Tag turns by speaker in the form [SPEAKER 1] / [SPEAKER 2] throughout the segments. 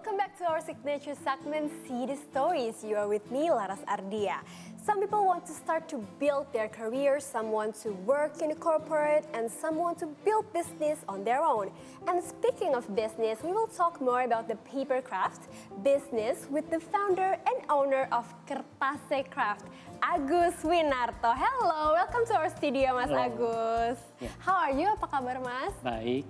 [SPEAKER 1] Welcome back to our signature segment, See the Stories. You are with me, Laras Ardia. Some people want to start to build their career, some want to work in a corporate, and some want to build business on their own. And speaking of business, we will talk more about the paper craft business with the founder and owner of Kertase Craft, Agus Winarto. Hello, welcome to our studio, Mas
[SPEAKER 2] Hello.
[SPEAKER 1] Agus.
[SPEAKER 2] Yeah.
[SPEAKER 1] How are you? Apa kabar, Mas?
[SPEAKER 2] Baik.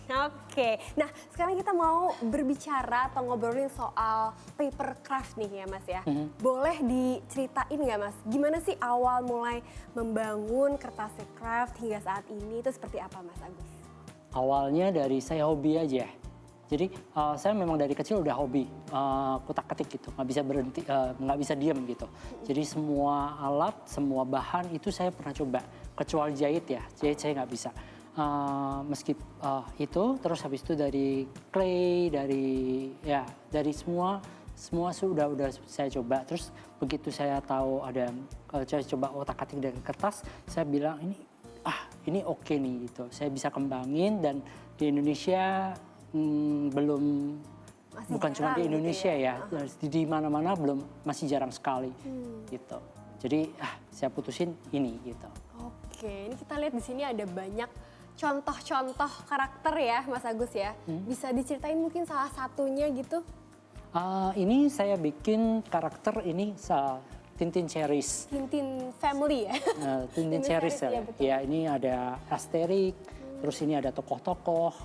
[SPEAKER 1] Oke, nah sekarang kita mau berbicara atau ngobrolin soal paper craft nih ya Mas ya. Boleh diceritain nggak Mas, gimana sih awal mulai membangun Kertase Craft hingga saat ini itu seperti apa Mas Agus?
[SPEAKER 2] Awalnya dari saya hobi aja. Jadi saya memang dari kecil udah hobi kutak-ketik gitu, nggak bisa berhenti, nggak bisa diam gitu. Jadi semua alat, semua bahan itu saya pernah coba, kecuali jahit ya, jahit saya nggak bisa. Meski itu, terus habis itu dari clay, dari semua sudah saya coba. Terus begitu saya tahu ada saya coba otak-atik dari kertas, saya bilang ini oke nih gitu. Saya bisa kembangin dan di Indonesia belum
[SPEAKER 1] Masih
[SPEAKER 2] bukan cuma
[SPEAKER 1] jarang
[SPEAKER 2] di Indonesia
[SPEAKER 1] gitu
[SPEAKER 2] ya, di mana-mana masih jarang sekali gitu. Jadi saya putusin ini gitu.
[SPEAKER 1] Oke, ini kita lihat di sini ada banyak contoh-contoh karakter ya Mas Agus ya. Bisa diceritain mungkin salah satunya gitu?
[SPEAKER 2] Ini saya bikin karakter ini Tintin Cherries.
[SPEAKER 1] Tintin Family ya?
[SPEAKER 2] Tintin Cherries ya.
[SPEAKER 1] ya, betul.
[SPEAKER 2] Ya, ini ada Asterix, terus ini ada tokoh-tokoh,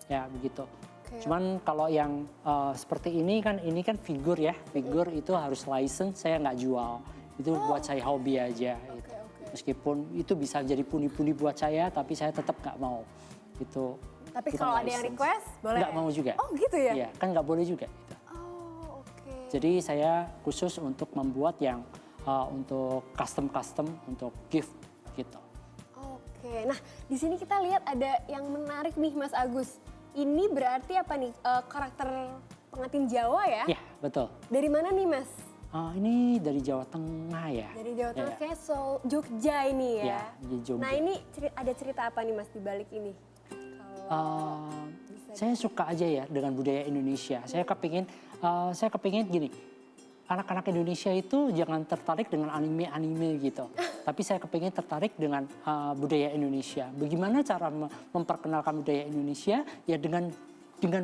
[SPEAKER 2] ya begitu.
[SPEAKER 1] Oke.
[SPEAKER 2] Cuman kalau yang seperti ini kan figur ya, figur itu harus license, saya nggak jual. Itu buat saya hobi aja. Gitu.
[SPEAKER 1] Oke.
[SPEAKER 2] Meskipun itu bisa jadi pundi-pundi buat saya, tapi saya tetap nggak mau. Gitu.
[SPEAKER 1] Tapi
[SPEAKER 2] Bukan
[SPEAKER 1] kalau ada yang
[SPEAKER 2] license.
[SPEAKER 1] request, boleh?
[SPEAKER 2] Nggak mau juga.
[SPEAKER 1] Oh gitu ya?
[SPEAKER 2] Iya, kan nggak boleh juga. Gitu.
[SPEAKER 1] Oh oke.
[SPEAKER 2] Jadi saya khusus untuk membuat yang untuk custom untuk gift gitu.
[SPEAKER 1] Oke, nah di sini kita lihat ada yang menarik nih Mas Agus. Ini berarti apa nih, karakter pengantin Jawa ya?
[SPEAKER 2] Iya, betul.
[SPEAKER 1] Dari mana nih Mas?
[SPEAKER 2] Ini dari Jawa Tengah ya.
[SPEAKER 1] Dari Jawa Tengah,
[SPEAKER 2] Ya.
[SPEAKER 1] kayak Jogja ini ya?
[SPEAKER 2] Ya, di Jogja.
[SPEAKER 1] Nah ini ada cerita apa nih Mas di balik ini?
[SPEAKER 2] Saya suka aja ya dengan budaya Indonesia. Saya kepingin gini, anak-anak Indonesia itu jangan tertarik dengan anime-anime gitu. Tapi saya kepingin tertarik dengan budaya Indonesia. Bagaimana cara memperkenalkan budaya Indonesia? Ya dengan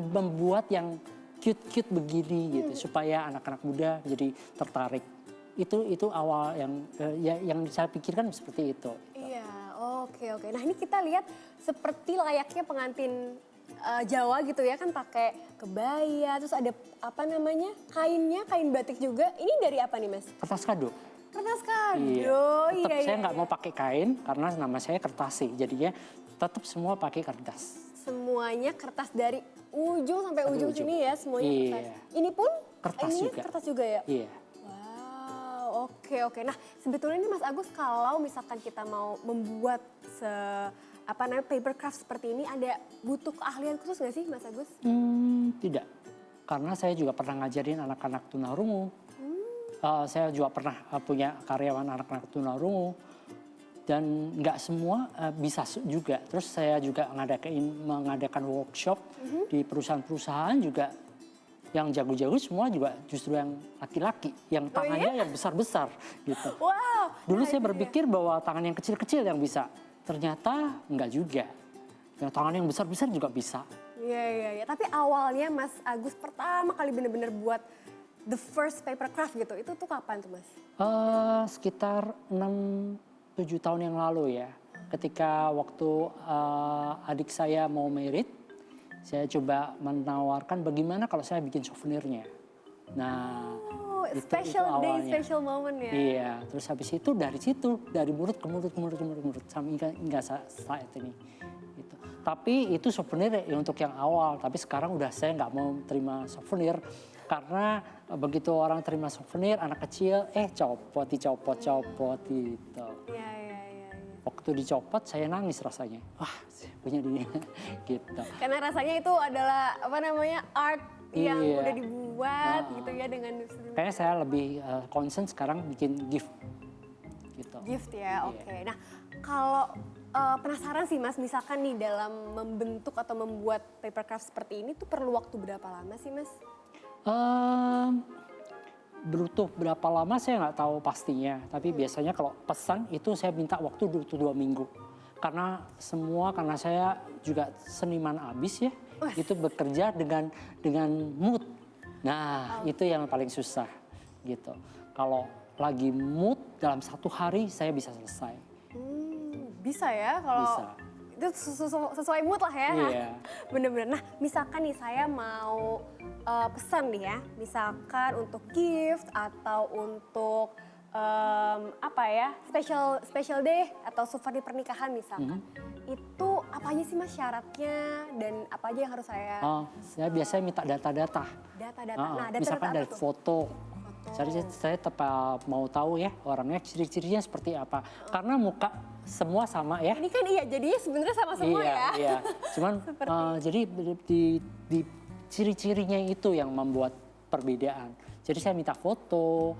[SPEAKER 2] membuat yang cute-cute begini gitu, supaya anak-anak muda jadi tertarik. Itu awal yang saya pikirkan seperti itu.
[SPEAKER 1] Iya, oke. Nah ini kita lihat seperti layaknya pengantin Jawa gitu ya, kan pakai kebaya, terus ada apa namanya kainnya, kain batik juga. Ini dari apa nih Mas?
[SPEAKER 2] Kertas kado.
[SPEAKER 1] Kertas kado.
[SPEAKER 2] Iya. Tetap
[SPEAKER 1] Iya,
[SPEAKER 2] saya nggak mau pakai kain karena nama saya Kertase. Jadinya tetap semua pakai kertas.
[SPEAKER 1] Semuanya kertas dari ujung sampai ujung sini ya, semuanya
[SPEAKER 2] Iya.
[SPEAKER 1] kertas. Ini pun
[SPEAKER 2] Kertas
[SPEAKER 1] ininya
[SPEAKER 2] juga.
[SPEAKER 1] kertas juga ya?
[SPEAKER 2] Iya.
[SPEAKER 1] Wow, oke. Nah, sebetulnya ini Mas Agus kalau misalkan kita mau membuat paper craft seperti ini, ada butuh keahlian khusus nggak sih Mas Agus?
[SPEAKER 2] Tidak. Karena saya juga pernah ngajarin anak-anak tunarungu. Saya juga pernah punya karyawan anak-anak tunarungu. Dan nggak semua bisa juga. Terus saya juga mengadakan workshop di perusahaan-perusahaan juga. Yang jago-jago semua juga justru yang laki-laki. Yang tangannya yang besar-besar gitu.
[SPEAKER 1] Wow.
[SPEAKER 2] Dulu
[SPEAKER 1] nah
[SPEAKER 2] saya
[SPEAKER 1] itu
[SPEAKER 2] berpikir bahwa tangan yang kecil-kecil yang bisa. Ternyata enggak juga. Yang tangan yang besar-besar juga bisa.
[SPEAKER 1] Iya. Tapi awalnya Mas Agus pertama kali bener-bener buat the first paper craft gitu, itu tuh kapan tuh Mas?
[SPEAKER 2] Sekitar 6-7 tahun yang lalu ya. Ketika waktu adik saya mau merit, saya coba menawarkan bagaimana kalau saya bikin souvenirnya. Nah, itu
[SPEAKER 1] Special day,
[SPEAKER 2] awalnya.
[SPEAKER 1] special moment ya?
[SPEAKER 2] Iya, terus habis itu dari mulut ke mulut sampai hingga saat ini. Gitu. Tapi itu souvenir untuk yang awal, tapi sekarang udah saya nggak mau terima souvenir. Karena begitu orang terima souvenir, anak kecil, dicopot gitu.
[SPEAKER 1] Iya.
[SPEAKER 2] Waktu dicopot saya nangis rasanya. Saya punya dia gitu.
[SPEAKER 1] Karena rasanya itu adalah art yang
[SPEAKER 2] Iya.
[SPEAKER 1] udah dibuat gitu ya dengan
[SPEAKER 2] Kayaknya saya lebih concern sekarang bikin gift gitu.
[SPEAKER 1] gift ya, oke. Nah, kalau penasaran sih Mas, misalkan nih dalam membentuk atau membuat paper craft seperti ini tuh perlu waktu berapa lama sih Mas?
[SPEAKER 2] Butuh berapa lama saya nggak tahu pastinya, tapi biasanya kalau pesan itu saya minta waktu 2 minggu. Karena saya juga seniman abis ya, itu bekerja dengan mood. Nah, itu yang paling susah gitu. Kalau lagi mood dalam 1 hari saya bisa selesai.
[SPEAKER 1] Bisa ya kalau
[SPEAKER 2] Bisa.
[SPEAKER 1] itu sesuai mood lah ya.
[SPEAKER 2] Iya.
[SPEAKER 1] Bener-bener. Nah, misalkan nih saya mau pesan nih ya, misalkan untuk gift atau untuk apa ya, special day atau souvenir pernikahan misalkan. Itu apa aja sih Mas syaratnya dan apa aja yang harus saya
[SPEAKER 2] Saya biasanya minta data-data.
[SPEAKER 1] data-data. Nah, data-data
[SPEAKER 2] Misalkan
[SPEAKER 1] apa
[SPEAKER 2] dari
[SPEAKER 1] tuh?
[SPEAKER 2] foto. Saya tetap mau tahu ya orangnya ciri-cirinya seperti apa. Karena muka semua sama ya.
[SPEAKER 1] Ini kan iya, jadinya sebenarnya sama semua
[SPEAKER 2] Iya,
[SPEAKER 1] ya.
[SPEAKER 2] iya. Cuman jadi di ciri-cirinya itu yang membuat perbedaan. Jadi saya minta foto,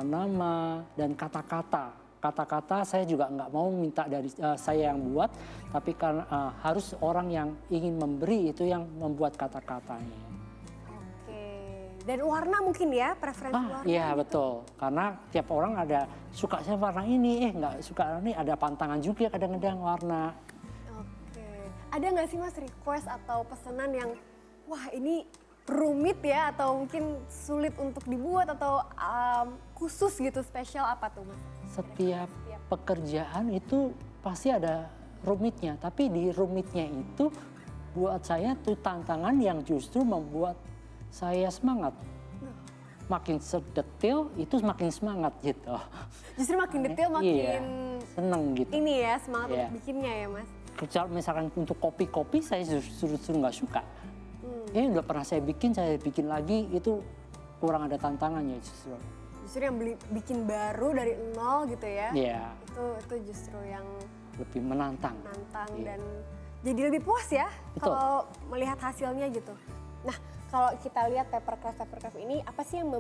[SPEAKER 2] nama, dan kata-kata. Kata-kata saya juga nggak mau minta dari saya yang buat, tapi karena harus orang yang ingin memberi itu yang membuat kata-katanya.
[SPEAKER 1] Oke. Dan warna mungkin ya, preferensi warna.
[SPEAKER 2] Iya betul, karena tiap orang ada suka saya warna ini, nggak suka ini, ada pantangan juga kadang-kadang warna.
[SPEAKER 1] Oke. Ada nggak sih Mas request atau pesanan yang wah ini rumit ya atau mungkin sulit untuk dibuat atau khusus gitu, spesial apa tuh Mas?
[SPEAKER 2] Setiap pekerjaan itu pasti ada rumitnya, tapi di rumitnya itu buat saya tuh tantangan yang justru membuat saya semangat. Makin sedetail itu semakin semangat gitu.
[SPEAKER 1] Justru makin detail makin
[SPEAKER 2] Iya, seneng gitu.
[SPEAKER 1] ini ya semangat
[SPEAKER 2] Iya.
[SPEAKER 1] untuk bikinnya ya Mas.
[SPEAKER 2] Kalau misalkan untuk kopi-kopi saya justru nggak suka. Udah pernah saya bikin lagi itu kurang ada tantangannya justru.
[SPEAKER 1] Justru yang bikin baru dari nol gitu ya.
[SPEAKER 2] Iya,
[SPEAKER 1] Itu justru yang
[SPEAKER 2] lebih menantang.
[SPEAKER 1] nantang
[SPEAKER 2] Iya.
[SPEAKER 1] dan jadi lebih puas ya
[SPEAKER 2] Betul.
[SPEAKER 1] kalau melihat hasilnya gitu. Nah, kalau kita lihat paper craft ini apa sih yang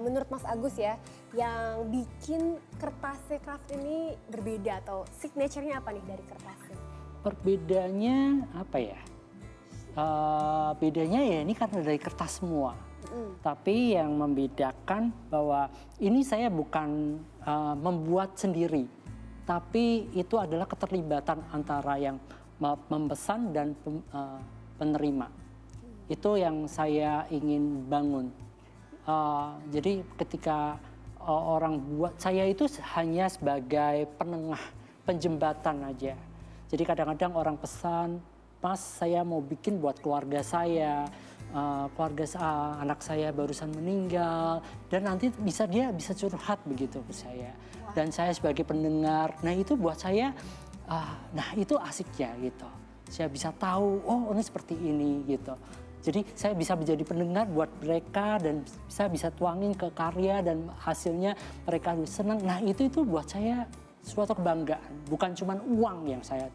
[SPEAKER 1] menurut Mas Agus ya yang bikin kertas craft ini berbeda atau signature-nya apa nih dari kertasnya?
[SPEAKER 2] Perbedaannya apa ya? Bedanya ya ini karena dari kertas semua. Tapi yang membedakan bahwa ini saya bukan membuat sendiri. Tapi itu adalah keterlibatan antara yang memesan dan penerima. Itu yang saya ingin bangun. Jadi ketika orang buat, saya itu hanya sebagai penengah, penjembatan aja. Jadi kadang-kadang orang pesan, Mas saya mau bikin buat keluarga saya, anak saya barusan meninggal, dan nanti dia bisa curhat begitu ke saya. Dan saya sebagai pendengar, nah itu buat saya, nah itu asiknya gitu. Saya bisa tahu, oh ini seperti ini gitu. Jadi saya bisa menjadi pendengar buat mereka dan saya bisa tuangin ke karya dan hasilnya mereka senang. Nah itu buat saya suatu kebanggaan, bukan cuma uang yang saya,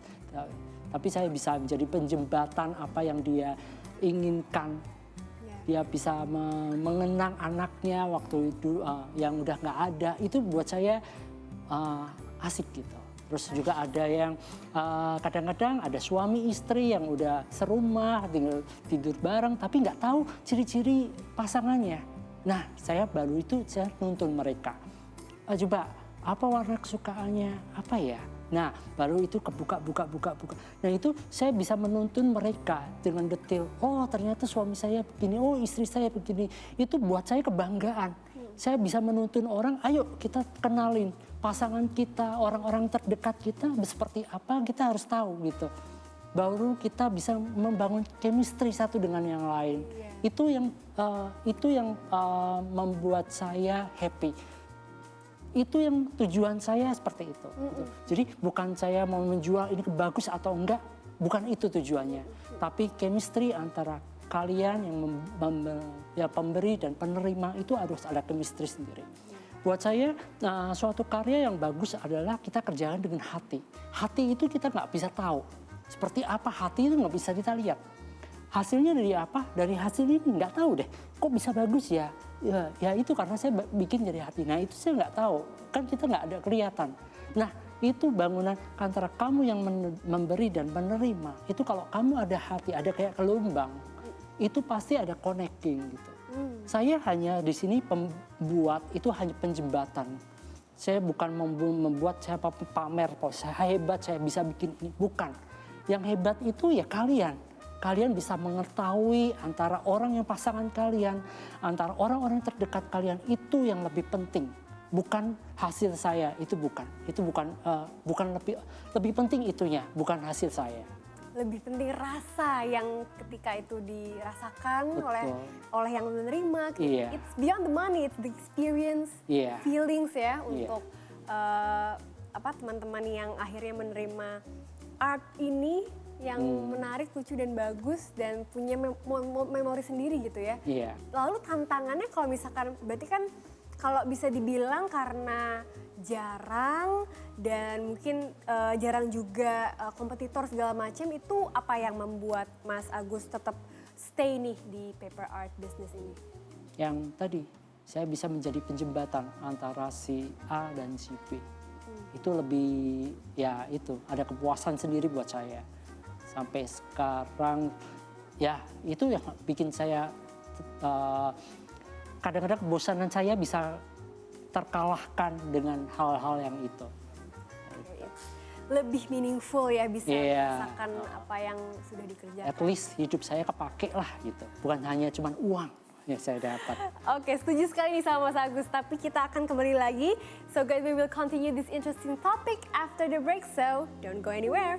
[SPEAKER 2] tapi saya bisa menjadi penjembatan apa yang dia inginkan. Dia bisa mengenang anaknya waktu itu yang udah nggak ada. Itu buat saya asik gitu. Terus juga ada yang kadang-kadang ada suami istri yang udah serumah, tinggal tidur bareng, tapi nggak tahu ciri-ciri pasangannya. Nah, saya nuntun mereka. Coba, apa warna kesukaannya, apa ya? Nah, baru itu buka. Nah, itu saya bisa menuntun mereka dengan detail. Oh, ternyata suami saya begini, oh istri saya begini. Itu buat saya kebanggaan. Saya bisa menuntun orang, ayo kita kenalin pasangan kita, orang-orang terdekat kita seperti apa, kita harus tahu gitu. Baru kita bisa membangun chemistry satu dengan yang lain. Itu yang membuat saya happy. Itu yang tujuan saya seperti itu. Jadi bukan saya mau menjual ini bagus atau enggak, bukan itu tujuannya. Tapi chemistry antara kalian yang pemberi dan penerima itu harus ada chemistry sendiri. Buat saya suatu karya yang bagus adalah kita kerjakan dengan hati. Hati itu kita nggak bisa tahu. Seperti apa hati itu nggak bisa kita lihat. Hasilnya dari apa? Dari hasil ini nggak tahu deh. Kok bisa bagus ya? Ya itu karena saya bikin dari hati. Nah itu saya nggak tahu. Kan kita nggak ada kelihatan. Nah, itu bangunan antara kamu yang memberi dan menerima. Itu kalau kamu ada hati, ada kayak gelombang, itu pasti ada connecting gitu. Saya hanya di sini pembuat, itu hanya penjembatan. Saya bukan membuat saya pamer, kok saya hebat, saya bisa bikin ini. Bukan. Yang hebat itu ya kalian. Kalian bisa mengetahui antara orang yang pasangan kalian, antara orang-orang terdekat kalian, itu yang lebih penting. Bukan hasil saya, itu bukan lebih penting itunya, bukan hasil saya.
[SPEAKER 1] Lebih penting rasa yang ketika itu dirasakan oleh yang menerima.
[SPEAKER 2] Iya.
[SPEAKER 1] It's beyond the money, it's the experience,
[SPEAKER 2] Iya.
[SPEAKER 1] feelings ya
[SPEAKER 2] Iya.
[SPEAKER 1] untuk teman-teman yang akhirnya menerima art ini yang menarik, lucu dan bagus dan punya memori sendiri gitu ya.
[SPEAKER 2] Iya.
[SPEAKER 1] Lalu tantangannya kalau misalkan berarti kan kalau bisa dibilang karena jarang dan mungkin jarang juga kompetitor segala macam, itu apa yang membuat Mas Agus tetap stay nih di paper art business ini?
[SPEAKER 2] Yang tadi, saya bisa menjadi penjembatan antara si A dan si B. Itu lebih, ya itu, ada kepuasan sendiri buat saya. Sampai sekarang, ya itu yang bikin saya kadang-kadang kebosanan saya bisa terkalahkan dengan hal-hal yang itu.
[SPEAKER 1] Lebih meaningful ya, bisa
[SPEAKER 2] Iya.
[SPEAKER 1] merasakan apa yang sudah dikerjakan.
[SPEAKER 2] At least hidup saya kepake lah gitu. Bukan hanya cuma uang yang saya dapat.
[SPEAKER 1] Oke, setuju sekali nih sama Mas Agus. Tapi kita akan kembali lagi. So guys, we will continue this interesting topic after the break. So don't go anywhere.